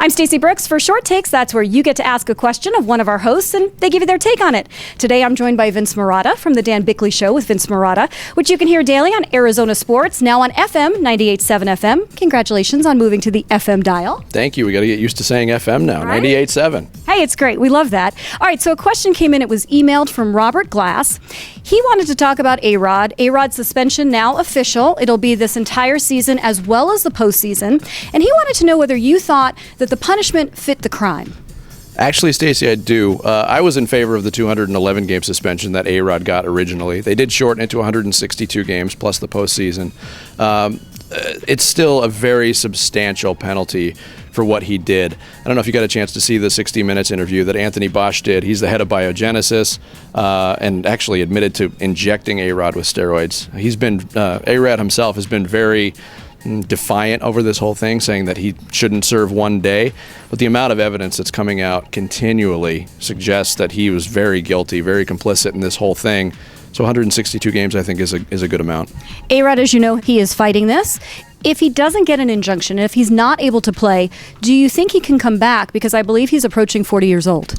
I'm Stacey Brooks. For Short Takes, that's where you get to ask a question of one of our hosts and they give you their take on it. Today I'm joined by Vince Marotta from The Dan Bickley Show with Vince Marotta, which you can hear daily on Arizona Sports, now on FM, 98.7 FM. Congratulations on moving to the FM dial. Thank you. We got to get used to saying FM now, right? 98.7. Hey, it's great. We love that. All right, so a question came in. It was emailed from Robert Glass. He wanted to talk about A-Rod. A-Rod's suspension now official. It'll be this entire season as well as the postseason. And he wanted to know whether you thought that the punishment fit the crime. Actually, Stacey, I do. I was in favor of the 211-game suspension that A-Rod got originally. They did shorten it to 162 games plus the postseason. It's still a very substantial penalty for what he did. I don't know if you got a chance to see the 60 Minutes interview that Anthony Bosch did. He's the head of biogenesis and actually admitted to injecting A-Rod with steroids. A-Rod himself has been very defiant over this whole thing, saying that he shouldn't serve one day. But the amount of evidence that's coming out continually suggests that he was very guilty, very complicit in this whole thing. So 162 games, I think, is a good amount. A-Rod, as you know, he is fighting this. If he doesn't get an injunction, if he's not able to play, do you think he can come back? Because I believe he's approaching 40 years old.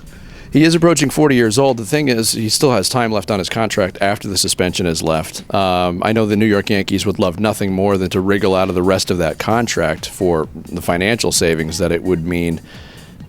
He is approaching 40 years old. The thing is, he still has time left on his contract after the suspension is left. I know the New York Yankees would love nothing more than to wriggle out of the rest of that contract for the financial savings that it would mean.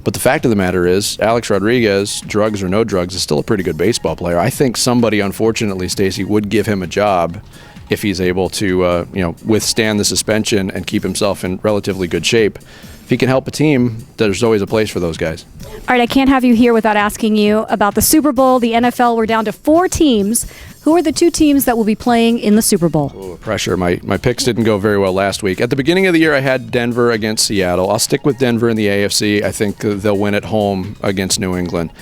But the fact of the matter is, Alex Rodriguez, drugs or no drugs, is still a pretty good baseball player. I think somebody, unfortunately, Stacey, would give him a job if he's able to withstand the suspension and keep himself in relatively good shape. If he can help a team, there's always a place for those guys. All right, I can't have you here without asking you about the Super Bowl, the NFL. We're down to 4 teams. Who are the 2 teams that will be playing in the Super Bowl? Oh, pressure. My picks didn't go very well last week. At the beginning of the year, I had Denver against Seattle. I'll stick with Denver in the AFC. I think they'll win at home against New England.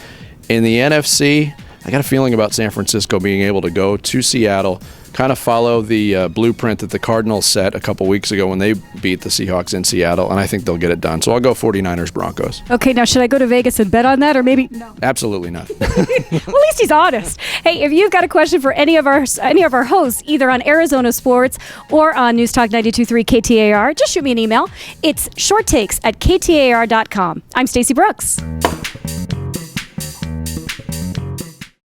In the NFC, I got a feeling about San Francisco being able to go to Seattle, kind of follow the blueprint that the Cardinals set a couple weeks ago when they beat the Seahawks in Seattle, and I think they'll get it done. So I'll go 49ers Broncos. Okay, now should I go to Vegas and bet on that, or maybe no? Absolutely not. Well, at least he's honest. Hey, if you've got a question for any of our hosts, either on Arizona Sports or on News Talk 92.3 KTAR, just shoot me an email. It's shorttakes@ktar.com. I'm Stacey Brooks.